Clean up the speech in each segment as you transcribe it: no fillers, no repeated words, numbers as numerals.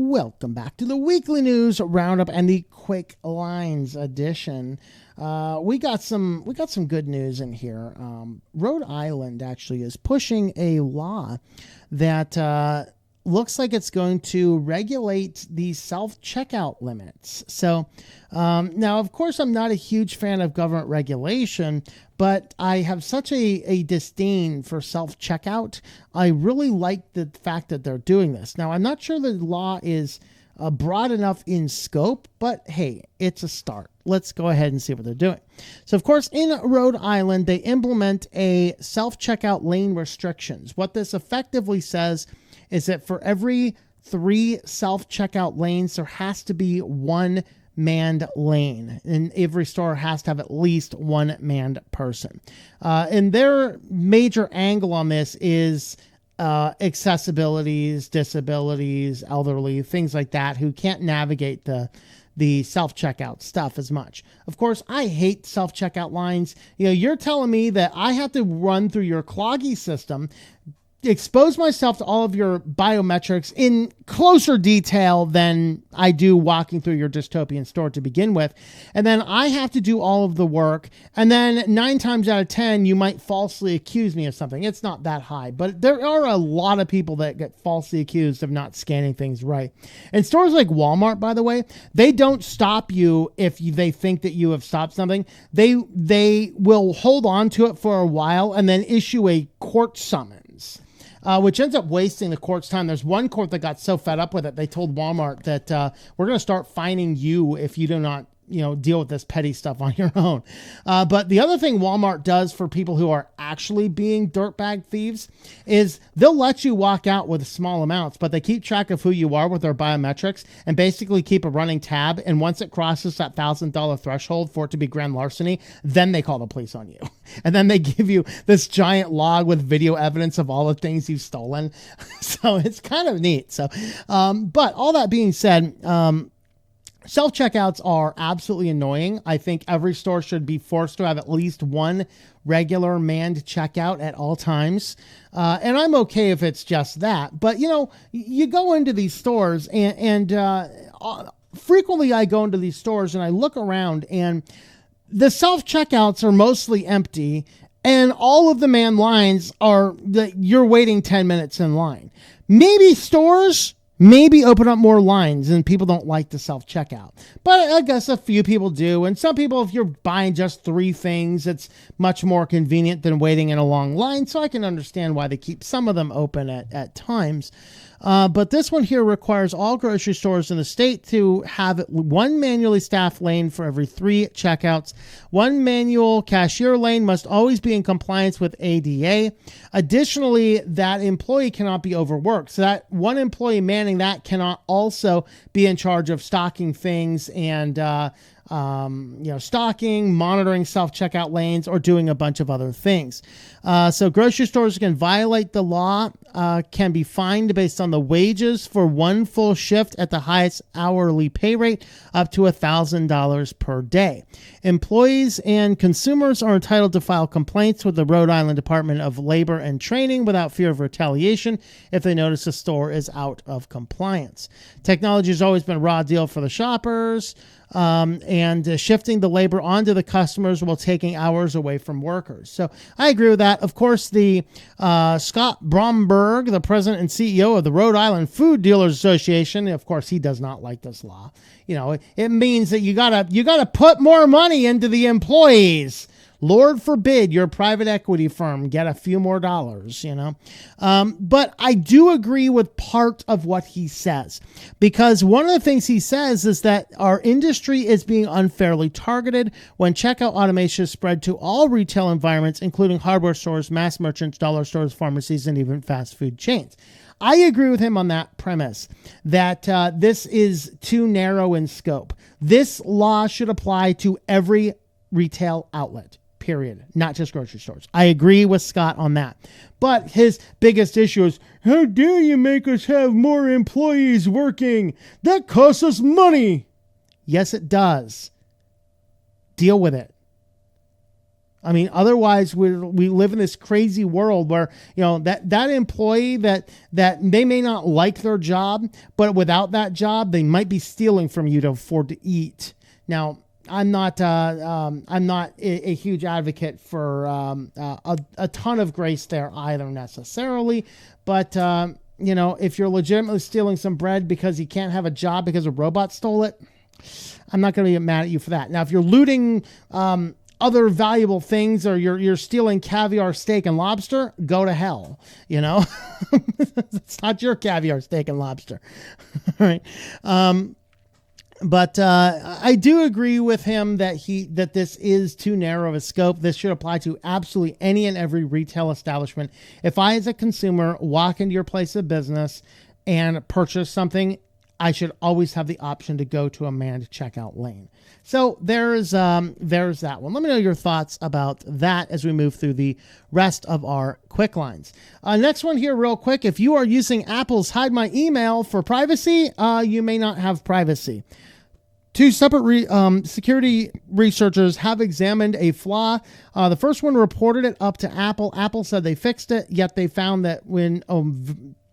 Welcome back to the weekly news roundup and the Quicklines edition. We got some good news in here. Rhode Island actually is pushing a law that looks like it's going to regulate the self-checkout limits. So now, of course, I'm not a huge fan of government regulation, but I have such a disdain for self-checkout. I really like the fact that they're doing this. Now, I'm not sure the law is broad enough in scope, but hey, it's a start. Let's go ahead and see what they're doing. So, of course, in Rhode Island, they implement a self-checkout lane restrictions. What this effectively says is that for every 3 self-checkout lanes, there has to be 1 manned lane, and every store has to have at least 1 manned person. And their major angle on this is accessibilities, disabilities, elderly, things like that, who can't navigate the self-checkout stuff as much. Of course, I hate self-checkout lines. You know, you're telling me that I have to run through your cloggy system, expose myself to all of your biometrics in closer detail than I do walking through your dystopian store to begin with. And then I have to do all of the work. And then 9 times out of 10, you might falsely accuse me of something. It's not that high, but there are a lot of people that get falsely accused of not scanning things right. And stores like Walmart, by the way, they don't stop you if they think that you have stopped something. They will hold on to it for a while and then issue a court summons. Which ends up wasting the court's time. There's one court that got so fed up with it, they told Walmart that we're going to start fining you if you do not, deal with this petty stuff on your own. But the other thing Walmart does for people who are actually being dirtbag thieves is they'll let you walk out with small amounts, but they keep track of who you are with their biometrics and basically keep a running tab. And once it crosses that $1,000 threshold for it to be grand larceny, then they call the police on you. And then they give you this giant log with video evidence of all the things you've stolen. So it's kind of neat. So, but all that being said, self-checkouts are absolutely annoying. I think every store should be forced to have at least 1 regular manned checkout at all times. And I'm okay if it's just that. But, you go into these stores and frequently I go into these stores and I look around and the self-checkouts are mostly empty and all of the manned lines are that you're waiting 10 minutes in line. Maybe stores open up more lines and people don't like the self-checkout. But I guess a few people do. And some people, if you're buying just 3 things, it's much more convenient than waiting in a long line. So I can understand why they keep some of them open at times. But this one here requires all grocery stores in the state to have 1 manually staffed lane for every 3 checkouts. 1 manual cashier lane must always be in compliance with ADA. Additionally, that employee cannot be overworked. So that 1 employee manning that cannot also be in charge of stocking things and stocking, monitoring self-checkout lanes, or doing a bunch of other things. So grocery stores can violate the law, can be fined based on the wages for 1 full shift at the highest hourly pay rate, up to $1,000 per day. Employees and consumers are entitled to file complaints with the Rhode Island Department of Labor and Training without fear of retaliation if they notice a store is out of compliance. Technology has always been a raw deal for the shoppers. And shifting the labor onto the customers while taking hours away from workers. So I agree with that. Of course, the Scott Bromberg, the president and CEO of the Rhode Island Food Dealers Association, of course, he does not like this law. It means that you gotta put more money into the employees. Lord forbid your private equity firm get a few more dollars, But I do agree with part of what he says, because one of the things he says is that our industry is being unfairly targeted when checkout automation is spread to all retail environments, including hardware stores, mass merchants, dollar stores, pharmacies, and even fast food chains. I agree with him on that premise that this is too narrow in scope. This law should apply to every retail outlet. Period. Not just grocery stores. I agree with Scott on that. But his biggest issue is, how dare you make us have more employees working? That costs us money. Yes, it does. Deal with it. I mean, otherwise we live in this crazy world where, that employee that they may not like their job, but without that job, they might be stealing from you to afford to eat. Now, I'm not a huge advocate for a ton of grace there either necessarily, but if you're legitimately stealing some bread because you can't have a job because a robot stole it, I'm not going to get mad at you for that. Now, if you're looting other valuable things, or you're stealing caviar, steak, and lobster, go to hell. It's not your caviar, steak, and lobster. All right. But I do agree with him that this is too narrow of a scope. This should apply to absolutely any and every retail establishment. If I, as a consumer, walk into your place of business and purchase something, I should always have the option to go to a manned checkout lane. So there's that one. Let me know your thoughts about that as we move through the rest of our Quicklines. Next one here real quick. If you are using Apple's Hide My Email for privacy, you may not have privacy. Two separate security researchers have examined a flaw. The first one reported it up to Apple. Apple said they fixed it, yet they found that when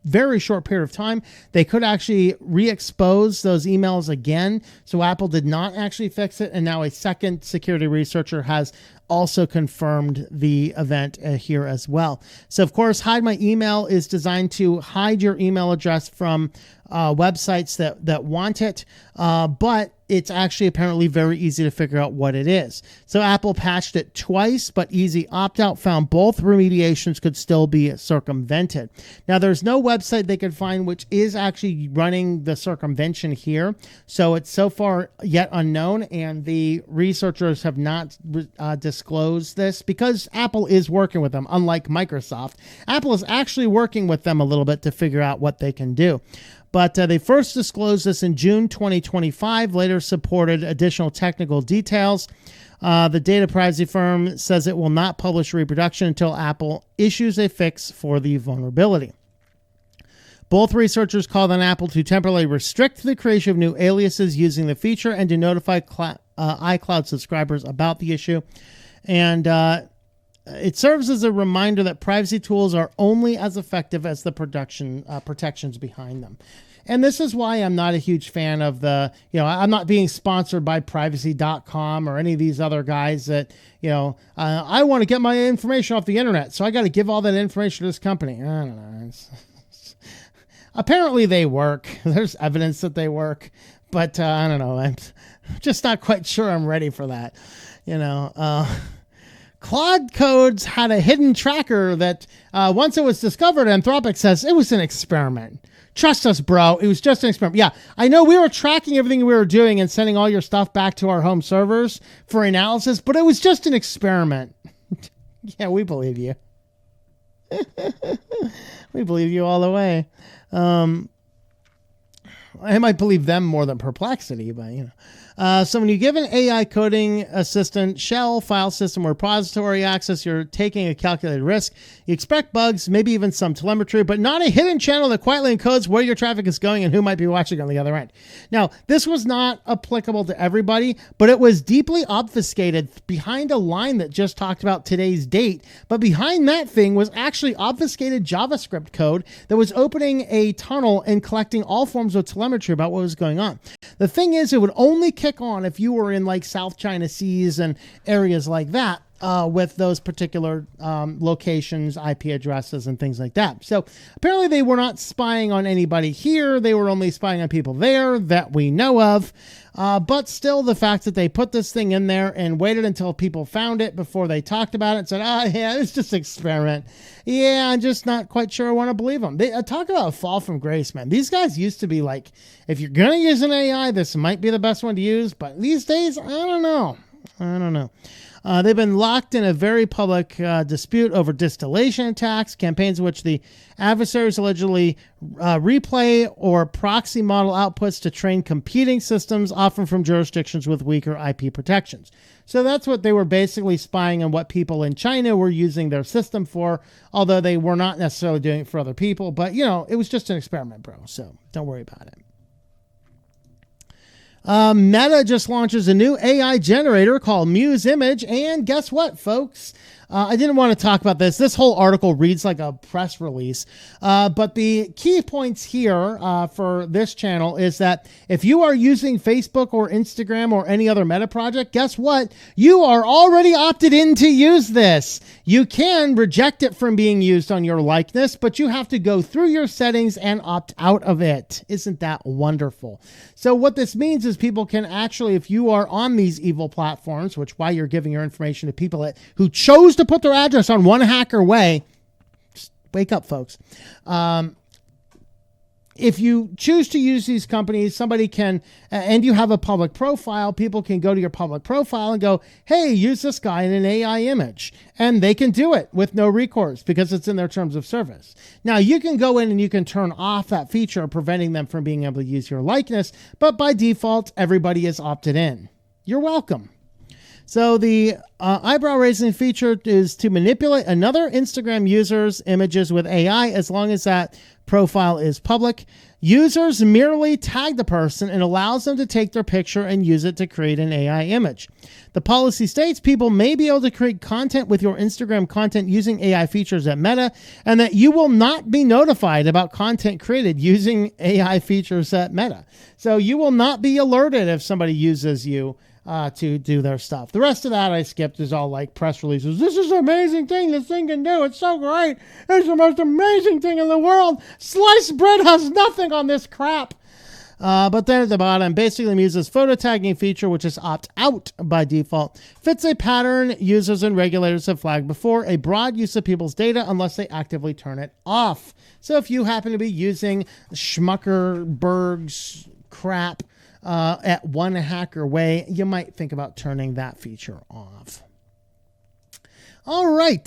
very short period of time, they could actually re-expose those emails again. So Apple did not actually fix it. And now a second security researcher has also confirmed the event here as well. So of course, Hide My Email is designed to hide your email address from websites that want it, but it's actually apparently very easy to figure out what it is. So Apple patched it twice, but easy opt-out found both remediations could still be circumvented. Now, there's no website they could find which is actually running the circumvention here. So it's so far yet unknown, and the researchers have not disclosed this because Apple is working with them, unlike Microsoft. Apple is actually working with them a little bit to figure out what they can do. But they first disclosed this in June 2025, later supported additional technical details. The data privacy firm says it will not publish reproduction until Apple issues a fix for the vulnerability. Both researchers called on Apple to temporarily restrict the creation of new aliases using the feature and to notify iCloud subscribers about the issue. And it serves as a reminder that privacy tools are only as effective as the protections behind them. And this is why I'm not a huge fan of I'm not being sponsored by privacy.com or any of these other guys that, I want to get my information off the internet, so I got to give all that information to this company. I don't know. Apparently they work. There's evidence that they work, but I don't know. I'm just not quite sure I'm ready for that. Claude Codes had a hidden tracker that once it was discovered, Anthropic says it was an experiment. Trust us, bro. It was just an experiment. Yeah, I know we were tracking everything we were doing and sending all your stuff back to our home servers for analysis, but it was just an experiment. Yeah, we believe you. We believe you all the way. I might believe them more than Perplexity, but so when you give an AI coding assistant shell, file system, or repository access, you're taking a calculated risk. You expect bugs, maybe even some telemetry, but not a hidden channel that quietly encodes where your traffic is going and who might be watching on the other end. Now, this was not applicable to everybody, but it was deeply obfuscated behind a line that just talked about today's date. But behind that thing was actually obfuscated JavaScript code that was opening a tunnel and collecting all forms of telemetry about what was going on. The thing is, it would only kick on if you were in like South China Seas and areas like that with those particular locations, IP addresses, and things like that. So apparently they were not spying on anybody here. They were only spying on people there that we know of. But still, the fact that they put this thing in there and waited until people found it before they talked about it and said, yeah, it's just an experiment. Yeah, I'm just not quite sure I want to believe them. They talk about a fall from grace, man. These guys used to be like, if you're going to use an AI, this might be the best one to use. But these days, I don't know. They've been locked in a very public dispute over distillation attacks, campaigns in which the adversaries allegedly replay or proxy model outputs to train competing systems, often from jurisdictions with weaker IP protections. So that's what they were basically spying on, what people in China were using their system for, although they were not necessarily doing it for other people. But, it was just an experiment, bro. So don't worry about it. Meta just launches a new AI generator called Muse Image. And guess what, folks? I didn't want to talk about this. This whole article reads like a press release. But the key points here for this channel is that if you are using Facebook or Instagram or any other Meta project, guess what? You are already opted in to use this. You can reject it from being used on your likeness, but you have to go through your settings and opt out of it. Isn't that wonderful? So what this means is people can actually, if you are on these evil platforms, which why you're giving your information to people who chose to put their address on one hacker way, just wake up, folks. If you choose to use these companies, somebody can, and you have a public profile, people can go to your public profile and go, hey, use this guy in an AI image. And they can do it with no recourse because it's in their terms of service. Now, you can go in and you can turn off that feature, preventing them from being able to use your likeness. But by default, everybody is opted in. You're welcome. So the eyebrow raising feature is to manipulate another Instagram user's images with AI as long as that profile is public. Users merely tag the person and allows them to take their picture and use it to create an AI image. The policy states people may be able to create content with your Instagram content using AI features at Meta, and that you will not be notified about content created using AI features at Meta. So you will not be alerted if somebody uses you to do their stuff. The rest of that I skipped is all like press releases. This is an amazing thing this thing can do. It's so great. It's the most amazing thing in the world. Sliced bread has nothing on this crap. But then at the bottom, basically uses photo tagging feature, which is opt out by default. Fits a pattern users and regulators have flagged before, a broad use of people's data unless they actively turn it off. So if you happen to be using Schmuckerberg's crap at one hacker way, you might think about turning that feature off. All right.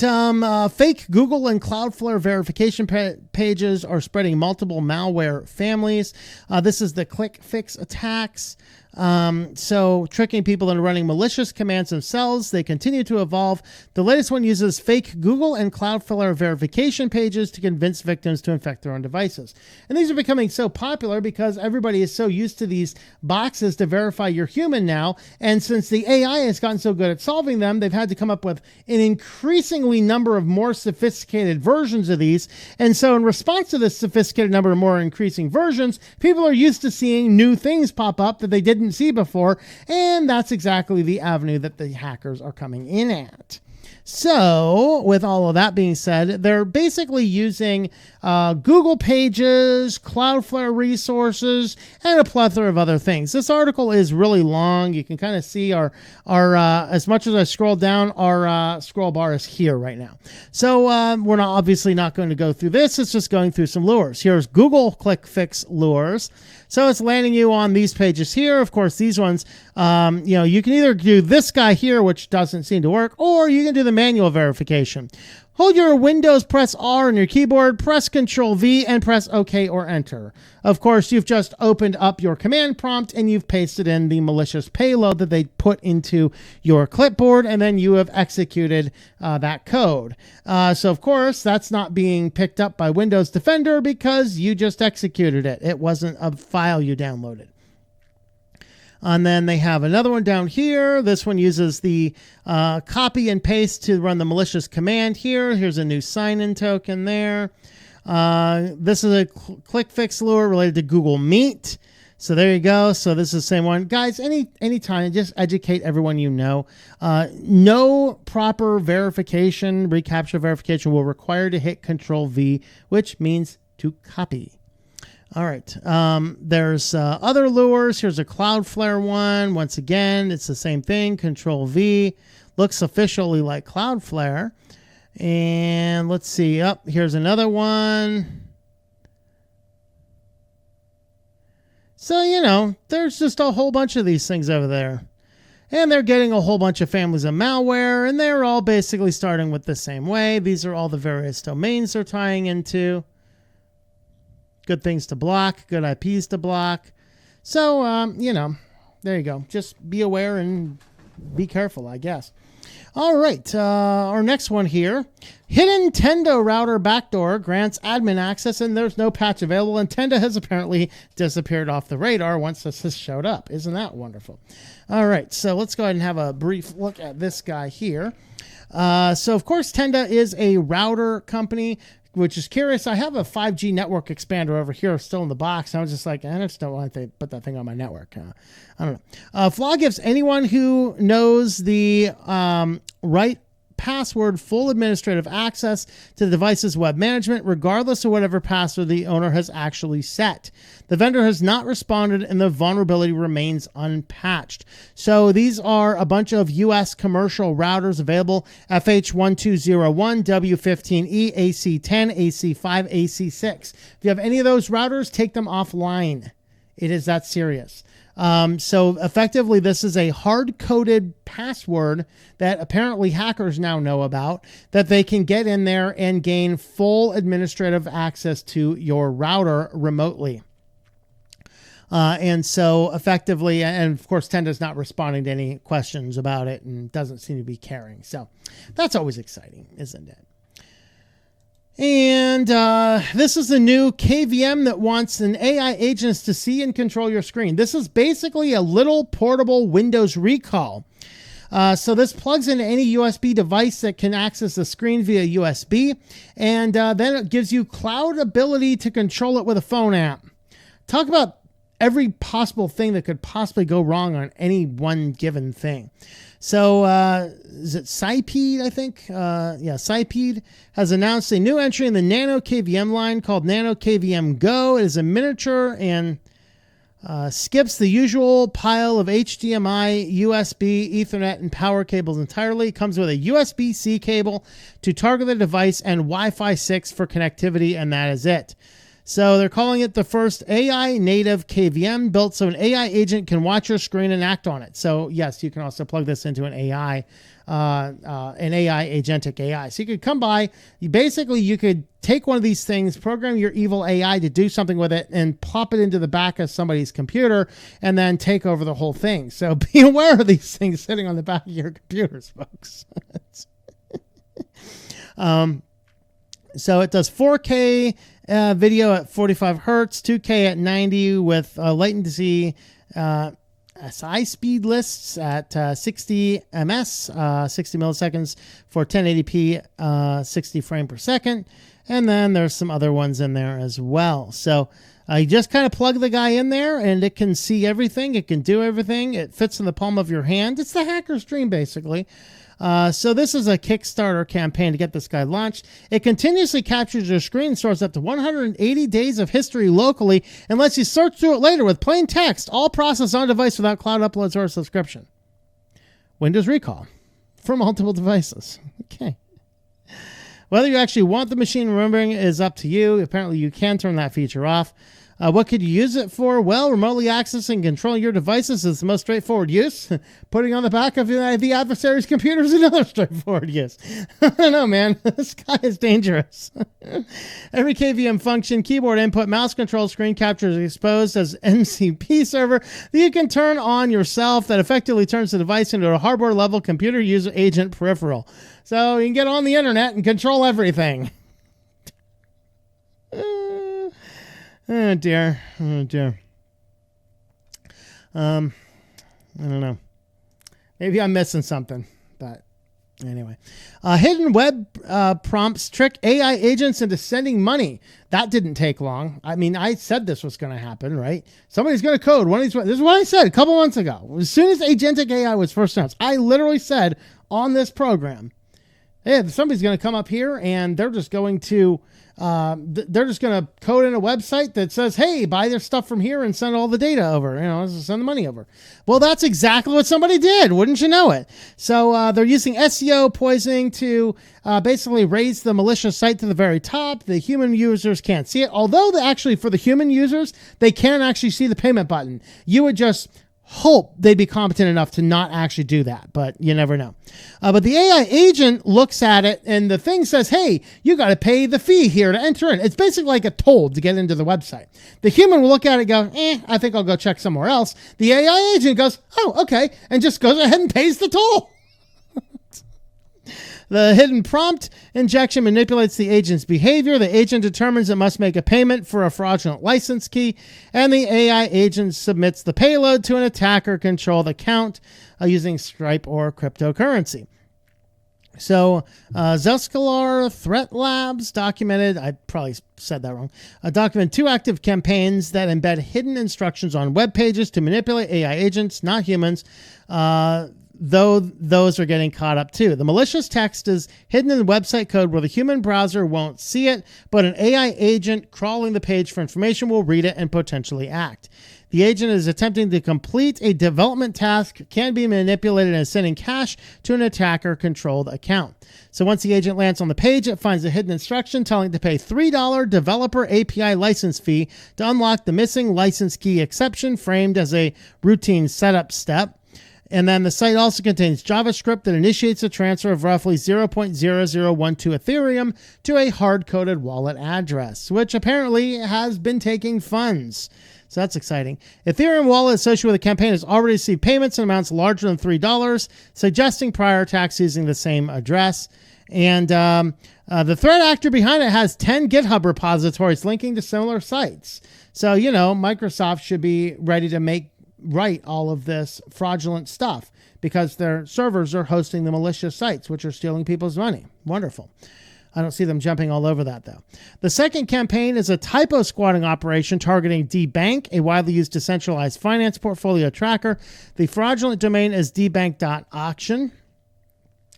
Fake Google and Cloudflare verification pages are spreading multiple malware families. This is the ClickFix attacks. So tricking people into running malicious commands themselves. They continue to evolve. The latest one uses fake Google and Cloudflare verification pages to convince victims to infect their own devices. And these are becoming so popular because everybody is so used to these boxes to verify you're human now. And since the AI has gotten so good at solving them, they've had to come up with an increasingly number of more sophisticated versions of these. And so in response to this sophisticated number of more increasing versions, people are used to seeing new things pop up that they didn't see before, and that's exactly the avenue that the hackers are coming in at. So with all of that being said, they're basically using Google Pages, Cloudflare resources, and a plethora of other things. This article is really long. You can kind of see our as much as I scroll down, our scroll bar is here right now. So we're obviously not going to go through this. It's just going through some lures. Here's Google ClickFix lures. So it's landing you on these pages here. Of course, these ones, you can either do this guy here, which doesn't seem to work, or you can do the manual verification. Hold your Windows, press R on your keyboard, press Control V, and press OK or Enter. Of course, you've just opened up your command prompt and you've pasted in the malicious payload that they put into your clipboard, and then you have executed that code. So, of course, that's not being picked up by Windows Defender because you just executed it. It wasn't a file you downloaded. And then they have another one down here. This one uses the copy and paste to run the malicious command here. Here's a new sign-in token there. This is a ClickFix lure related to Google Meet. So there you go. So this is the same one. Guys, anytime, just educate everyone you know. No proper verification, reCAPTCHA verification will require to hit Control V, which means to copy. All right. There's other lures. Here's a Cloudflare one. Once again, it's the same thing. Control V. Looks officially like Cloudflare. And let's see. Here's another one. So, there's just a whole bunch of these things over there. And they're getting a whole bunch of families of malware, and they're all basically starting with the same way. These are all the various domains they're tying into. Good things to block, good IPs to block. So, there you go. Just be aware and be careful, I guess. All right, our next one here. Hidden Tenda router backdoor grants admin access, and there's no patch available, and Tenda has apparently disappeared off the radar once this has showed up. Isn't that wonderful? All right, so let's go ahead and have a brief look at this guy here. So, of course, Tenda is a router company, which is curious. I have a 5G network expander over here still in the box. I was just like, I just don't want to put that thing on my network. I don't know. Flaw gives anyone who knows the right password full administrative access to the device's web management, regardless of whatever password the owner has actually set. The vendor has not responded, and the vulnerability remains unpatched. So these are a bunch of U.S. commercial routers available: FH1201, W15E, AC10, AC5, AC6. If you have any of those routers, take them offline. It is that serious. So effectively, this is a hard-coded password that apparently hackers now know about, that they can get in there and gain full administrative access to your router remotely. And so effectively, and of course, Tenda's not responding to any questions about it and doesn't seem to be caring. So that's always exciting, isn't it? And this is the new KVM that wants an AI agent to see and control your screen. This is basically a little portable Windows recall. So this plugs into any USB device that can access the screen via USB, and then it gives you cloud ability to control it with a phone app. Talk about every possible thing that could possibly go wrong on any one given thing. So is it Cyped, I think? Cyped has announced a new entry in the NanoKVM line called NanoKVM Go. It is a miniature and skips the usual pile of HDMI, USB, Ethernet, and power cables entirely. It comes with a USB-C cable to target the device and Wi-Fi 6 for connectivity, and that is it. So they're calling it the first AI native KVM built so an AI agent can watch your screen and act on it. So yes, you can also plug this into an AI agentic AI. So you could come by, you could take one of these things, program your evil AI to do something with it, and plop it into the back of somebody's computer and then take over the whole thing. So be aware of these things sitting on the back of your computers, folks. So it does 4K video at 45 hertz, 2K at 90 with latency, SI speed lists at 60 ms, 60 milliseconds for 1080p, 60 frame per second. And then there's some other ones in there as well. So you just kind of plug the guy in there and it can see everything. It can do everything. It fits in the palm of your hand. It's the hacker's dream, basically. So this is a Kickstarter campaign to get this guy launched. It continuously captures your screen, stores up to 180 days of history locally, and lets you search through it later with plain text, all processed on device without cloud uploads or a subscription. Windows recall for multiple devices. Okay. Whether you actually want the machine remembering is up to you. Apparently you can turn that feature off. What could you use it for? Well, remotely accessing and controlling your devices is the most straightforward use. Putting on the back of the adversary's computer is another straightforward use. I don't know, man. This guy is dangerous. Every KVM function, keyboard input, mouse control, screen capture is exposed as MCP server that you can turn on yourself that effectively turns the device into a hardware-level computer user agent peripheral. So you can get on the internet and control everything. Oh dear. I don't know. Maybe I'm missing something, but anyway. Hidden web prompts trick AI agents into sending money. That didn't take long. I mean, I said this was going to happen, right? Somebody's going to code one of these. This is what I said a couple months ago. As soon as agentic AI was first announced, I literally said on this program, hey, somebody's going to come up here and they're just going to code in a website that says, hey, buy their stuff from here and send all the data over, send the money over. Well, that's exactly what somebody did. Wouldn't you know it? So they're using SEO poisoning to basically raise the malicious site to the very top. The human users can't see it. Although actually for the human users, they can actually see the payment button. You would just hope they'd be competent enough to not actually do that, but you never know. But the AI agent looks at it and the thing says, hey, you got to pay the fee here to enter in. It's basically like a toll to get into the website. The human will look at it and go, I think I'll go check somewhere else. The AI agent goes, oh, okay, and just goes ahead and pays the toll. The hidden prompt injection manipulates the agent's behavior. The agent determines it must make a payment for a fraudulent license key, and the AI agent submits the payload to an attacker-controlled account using Stripe or cryptocurrency. So, Zescalar Threat Labs documented, I probably said that wrong, documented 2 active campaigns that embed hidden instructions on web pages to manipulate AI agents, not humans, though those are getting caught up too. The malicious text is hidden in the website code where the human browser won't see it, but an AI agent crawling the page for information will read it and potentially act. The agent is attempting to complete a development task, can be manipulated as sending cash to an attacker-controlled account. So once the agent lands on the page, it finds a hidden instruction telling it to pay $3 developer API license fee to unlock the missing license key exception framed as a routine setup step. And then the site also contains JavaScript that initiates a transfer of roughly 0.0012 Ethereum to a hard-coded wallet address, which apparently has been taking funds. So that's exciting. Ethereum wallet associated with the campaign has already received payments in amounts larger than $3, suggesting prior attacks using the same address. And the threat actor behind it has 10 GitHub repositories linking to similar sites. So, Microsoft should be ready to write all of this fraudulent stuff because their servers are hosting the malicious sites, which are stealing people's money. Wonderful. I don't see them jumping all over that, though. The second campaign is a typo squatting operation targeting dbank, a widely used decentralized finance portfolio tracker. The fraudulent domain is dbank.auction,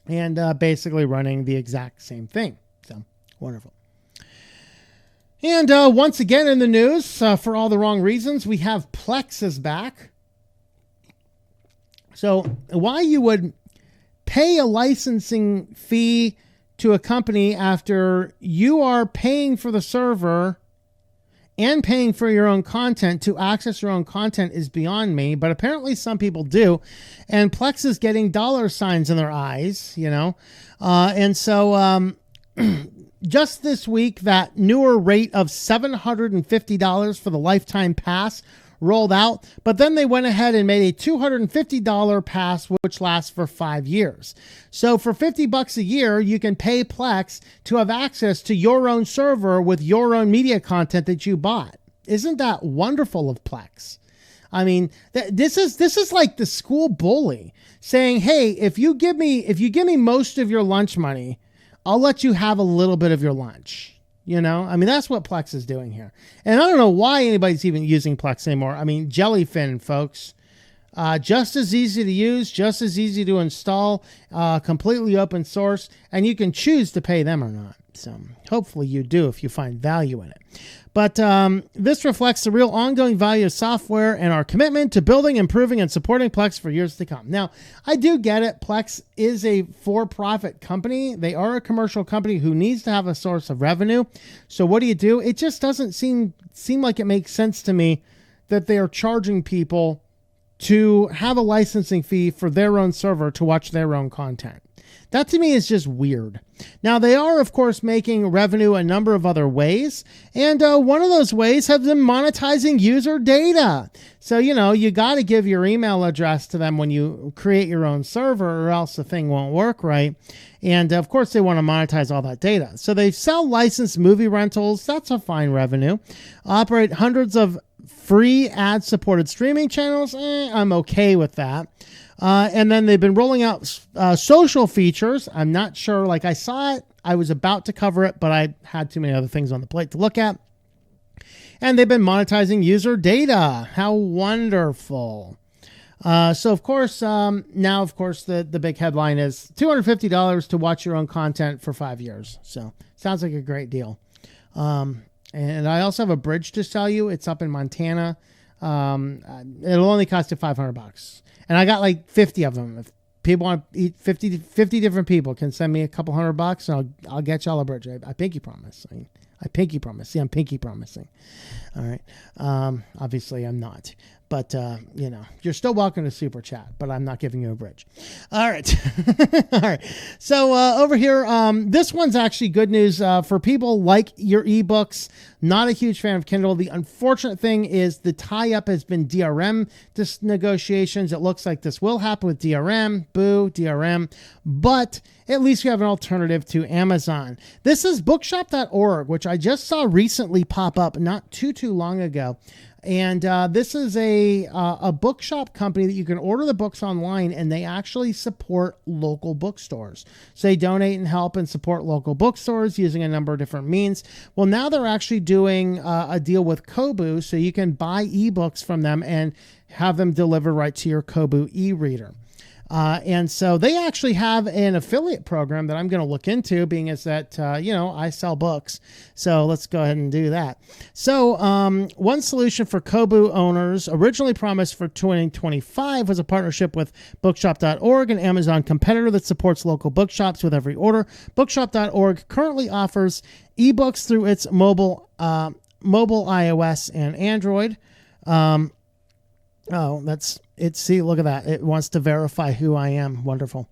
and basically running the exact same thing. So, wonderful. And once again in the news, for all the wrong reasons, we have Plex is back. So, why you would pay a licensing fee to a company after you are paying for the server and paying for your own content to access your own content is beyond me, but apparently some people do. And Plex is getting dollar signs in their eyes, and so just this week, that newer rate of $750 for the lifetime pass rolled out, but then they went ahead and made a $250 pass, which lasts for 5 years. So for $50 a year, you can pay Plex to have access to your own server with your own media content that you bought. Isn't that wonderful of Plex? I mean, this is like the school bully saying, "Hey, if you give me most of your lunch money, I'll let you have a little bit of your lunch." That's what Plex is doing here. And I don't know why anybody's even using Plex anymore. I mean, Jellyfin, folks, just as easy to use, just as easy to install, completely open source, and you can choose to pay them or not. So hopefully you do if you find value in it. But this reflects the real ongoing value of software and our commitment to building, improving, and supporting Plex for years to come. Now, I do get it. Plex is a for-profit company. They are a commercial company who needs to have a source of revenue. So what do? It just doesn't seem like it makes sense to me that they are charging people to have a licensing fee for their own server to watch their own content. That to me is just weird. Now, they are, of course, making revenue a number of other ways. And one of those ways has been monetizing user data. So, you got to give your email address to them when you create your own server or else the thing won't work right. And, of course, they want to monetize all that data. So they sell licensed movie rentals. That's a fine revenue. Operate hundreds of free ad-supported streaming channels. I'm okay with that. And then they've been rolling out social features. I'm not sure. Like I saw it. I was about to cover it, but I had too many other things on the plate to look at. And they've been monetizing user data. How wonderful. So, of course, now, of course, the big headline is $250 to watch your own content for 5 years. So sounds like a great deal. And I also have a bridge to sell you. It's up in Montana. It'll only cost you $500. And I got like 50 of them. If people want to eat 50 different people can send me a couple $100 and I'll get y'all a bridge. I pinky promise. I pinky promise. See, I'm pinky promising. All right. Obviously I'm not, but you're still welcome to super chat, but I'm not giving you a bridge. All right. All right. So, over here, this one's actually good news, for people like your ebooks. Not a huge fan of Kindle. The unfortunate thing is the tie-up has been DRM negotiations. It looks like this will happen with DRM. Boo, DRM. But at least we have an alternative to Amazon. This is bookshop.org, which I just saw recently pop up not too long ago. And this is a bookshop company that you can order the books online, and they actually support local bookstores. So they donate and help and support local bookstores using a number of different means. Well, now they're actually doing a deal with Kobo, so you can buy ebooks from them and have them delivered right to your Kobo e-reader. And so they actually have an affiliate program that I'm going to look into, being as that, I sell books. So let's go ahead and do that. So one solution for Kobo owners originally promised for 2025 was a partnership with bookshop.org, an Amazon competitor that supports local bookshops with every order. Bookshop.org currently offers ebooks through its mobile iOS and Android. Oh, that's it. See, look at that. It wants to verify who I am. Wonderful.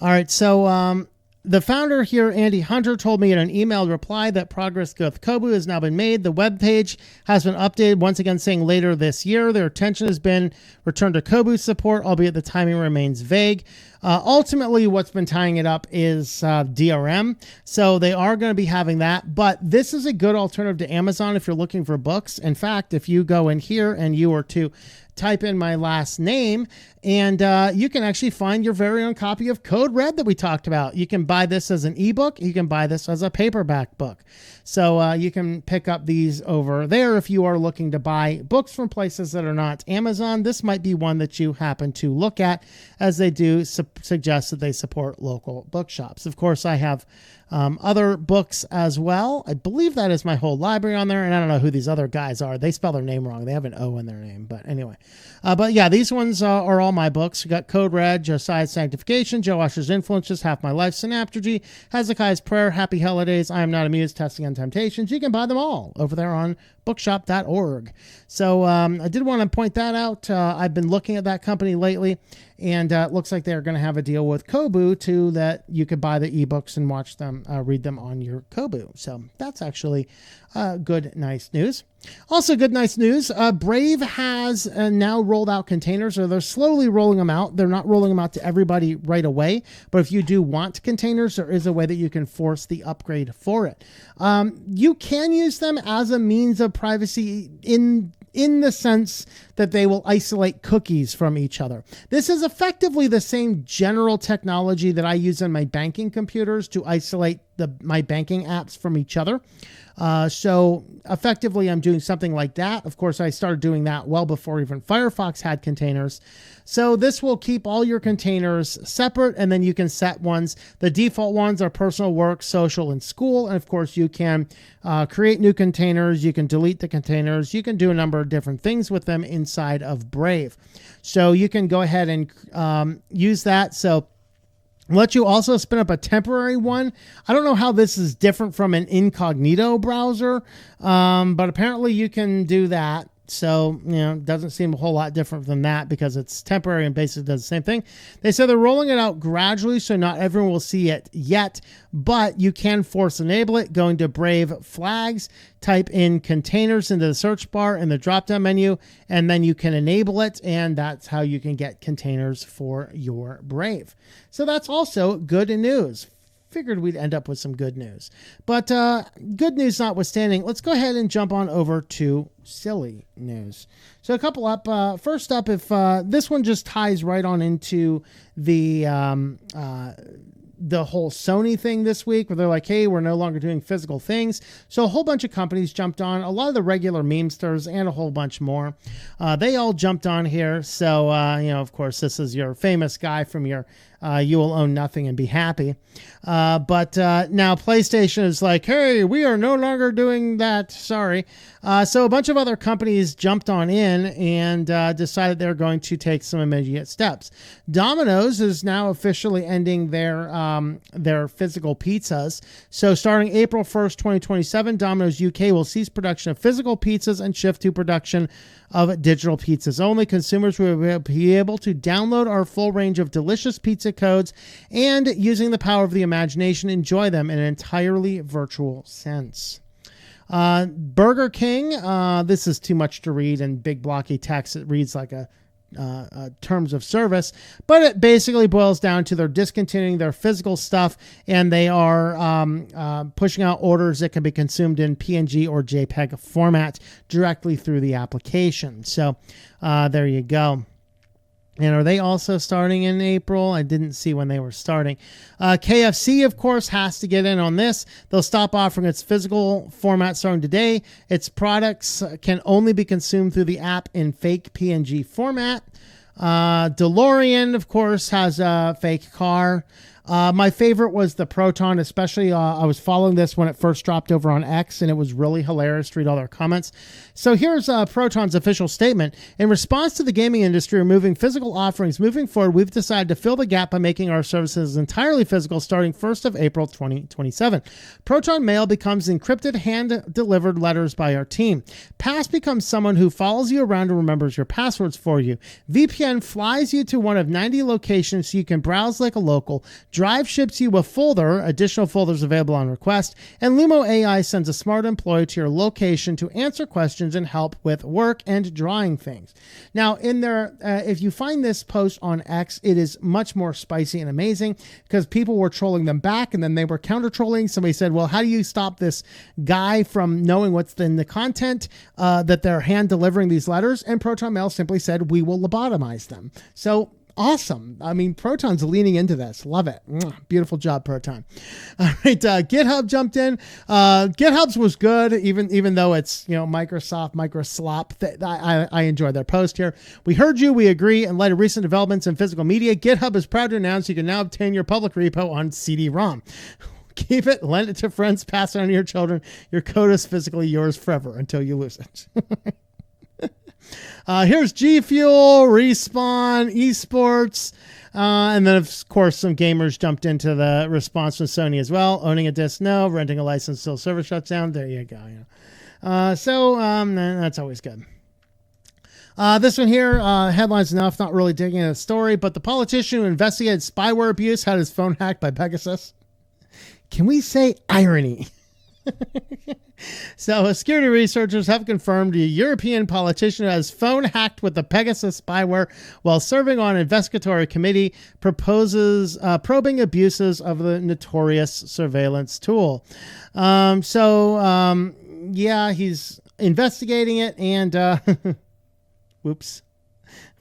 All right. So, the founder here, Andy Hunter, told me in an emailed reply that progress with Kobo has now been made. The web page has been updated once again, saying later this year. Their attention has been returned to Kobo support, albeit the timing remains vague. Ultimately, what's been tying it up is DRM. So they are going to be having that. But this is a good alternative to Amazon if you're looking for books. In fact, if you go in here and you were to type in my last name, and you can actually find your very own copy of Code Red that we talked about. You can buy this as an ebook. You can buy this as a paperback book. So you can pick up these over there if you are looking to buy books from places that are not Amazon. This might be one that you happen to look at, as they do suggest that they support local bookshops. Of course, I have other books as well. I believe that is my whole library on there, and I don't know who these other guys are. They spell their name wrong. They have an O in their name, but anyway. But yeah, these ones are all my books. We got Code Red, Josiah's Sanctification, Joe Washer's Influences, Half My Life, Synaptergy, Hezekiah's Prayer, Happy Holidays, I Am Not Amused, Testing and Temptations. You can buy them all over there on bookshop.org. So I did want to point that out. I've been looking at that company lately, and it looks like they're going to have a deal with Kobo too, that you could buy the ebooks and watch them, read them on your Kobo. So that's actually good, nice news. Also good, nice news. Brave has now rolled out containers, or they're slowly rolling them out. They're not rolling them out to everybody right away, but if you do want containers, there is a way that you can force the upgrade for it. You can use them as a means of privacy in the sense that they will isolate cookies from each other. This is effectively the same general technology that I use on my banking computers to isolate my banking apps from each other. So effectively, I'm doing something like that. Of course, I started doing that well before even Firefox had containers. So this will keep all your containers separate, and then you can set ones. The default ones are personal, work, social, and school. And of course, you can create new containers. You can delete the containers. You can do a number of different things with them inside of Brave. So you can go ahead and use that. So let you also spin up a temporary one. I don't know how this is different from an incognito browser, but apparently you can do that. So, it doesn't seem a whole lot different than that because it's temporary and basically does the same thing. They said they're rolling it out gradually, so not everyone will see it yet, but you can force enable it. Going to Brave Flags, type in containers into the search bar in the drop-down menu, and then you can enable it, and that's how you can get containers for your Brave. So that's also good news. Figured we'd end up with some good news. But good news notwithstanding, let's go ahead and jump on over to silly news. So a couple up. First up, if this one just ties right on into the whole Sony thing this week, where they're like, hey, we're no longer doing physical things. So a whole bunch of companies jumped on, a lot of the regular memesters and a whole bunch more. They all jumped on here. So, of course, this is your famous guy from your you will own nothing and be happy. But now PlayStation is like, hey, we are no longer doing that. Sorry. So a bunch of other companies jumped on in and decided they're going to take some immediate steps. Domino's is now officially ending their physical pizzas. So starting April 1st, 2027, Domino's UK will cease production of physical pizzas and shift to production of digital pizzas only. Consumers will be able to download our full range of delicious pizza codes and, using the power of the imagination, enjoy them in an entirely virtual sense. Burger King, this is too much to read in big blocky text. It reads like a terms of service, but it basically boils down to they're discontinuing their physical stuff, and they are pushing out orders that can be consumed in PNG or JPEG format directly through the application. So there you go. And are they also starting in April? I didn't see when they were starting. KFC, of course, has to get in on this. They'll stop offering its physical format starting today. Its products can only be consumed through the app in fake PNG format. DeLorean, of course, has a fake car. My favorite was the Proton, especially I was following this when it first dropped over on X, and it was really hilarious to read all their comments. So here's Proton's official statement. In response to the gaming industry removing physical offerings moving forward, we've decided to fill the gap by making our services entirely physical starting 1st of April 2027. Proton Mail becomes encrypted, hand-delivered letters by our team. Pass becomes someone who follows you around and remembers your passwords for you. VPN flies you to one of 90 locations so you can browse like a local. Drive ships you a folder, additional folders available on request, and Lumo AI sends a smart employee to your location to answer questions and help with work and drawing things. Now, in there, if you find this post on X, it is much more spicy and amazing because people were trolling them back, and then they were counter-trolling. Somebody said, well, how do you stop this guy from knowing what's in the content that they're hand-delivering these letters? And Proton Mail simply said, we will lobotomize them. So awesome. I mean, Proton's leaning into this. Love it. Beautiful job, Proton. All right. GitHub jumped in. GitHub's was good, even though it's, Microsoft, Microslop. I enjoyed their post here. We heard you. We agree. In light of recent developments in physical media, GitHub is proud to announce you can now obtain your public repo on CD-ROM. Keep it, lend it to friends, pass it on to your children. Your code is physically yours forever until you lose it. Here's G Fuel, Respawn, Esports, and then of course some gamers jumped into the response from Sony as well. Owning a disc, no. Renting a license till server shuts down. There you go. So that's always good. This one here, headlines enough, not really digging into the story, but the politician who investigated spyware abuse had his phone hacked by Pegasus. Can we say irony? So, security researchers have confirmed a European politician has phone hacked with the Pegasus spyware while serving on an investigatory committee proposes probing abuses of the notorious surveillance tool. Yeah, he's investigating it, and whoops,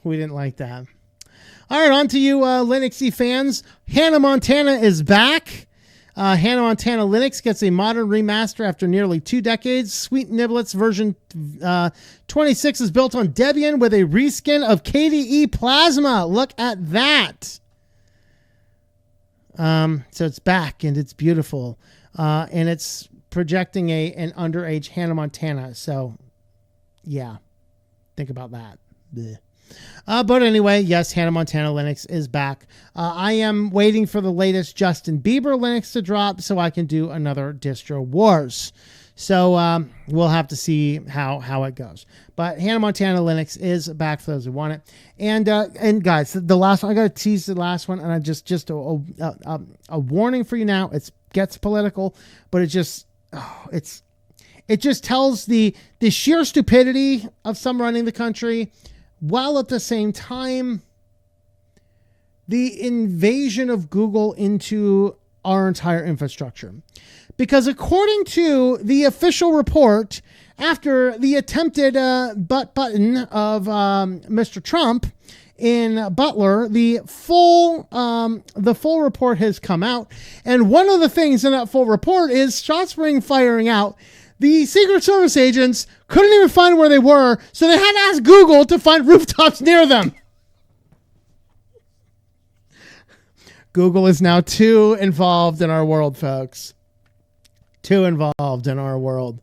we didn't like that. All right, on to you, Linuxy fans. Hannah Montana is back. Hannah Montana Linux gets a modern remaster after nearly 2 decades. Sweet Niblets version 26 is built on Debian with a reskin of KDE Plasma. Look at that. So it's back and it's beautiful. And it's projecting an underage Hannah Montana. So, yeah. Think about that. Blech. But anyway, yes, Hannah Montana Linux is back. I am waiting for the latest Justin Bieber Linux to drop so I can do another distro wars. So we'll have to see how it goes. But Hannah Montana Linux is back for those who want it. And guys, the last one, I got to tease the last one, and I just a warning for you now. It gets political, but it just tells the sheer stupidity of some running the country, while at the same time, the invasion of Google into our entire infrastructure. Because according to the official report, after the attempted butt button of Mr. Trump in Butler, the full report has come out. And one of the things in that full report is shots ring firing out. The Secret Service agents couldn't even find where they were, so they had to ask Google to find rooftops near them. Google is now too involved in our world, folks. Too involved in our world.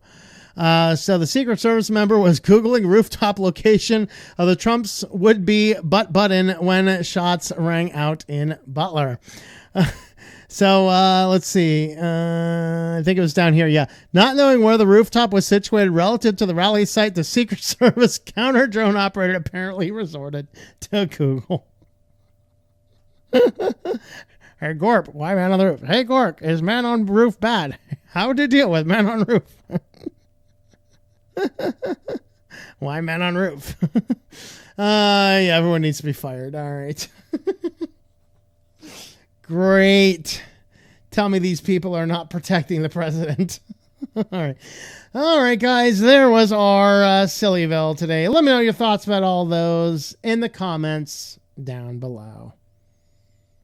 So the Secret Service member was Googling rooftop location of the Trump's would-be butt button when shots rang out in Butler. So let's see. I think it was down here. Yeah. Not knowing where the rooftop was situated relative to the rally site, the Secret Service counter drone operator apparently resorted to Google. Hey, Gorp, why man on the roof? Hey, Gork, is man on roof bad? How to deal with man on roof? Why men on roof? Yeah, everyone needs to be fired. All right. Great. Tell me these people are not protecting the president. All right. All right, guys. There was our Sillyville today. Let me know your thoughts about all those in the comments down below.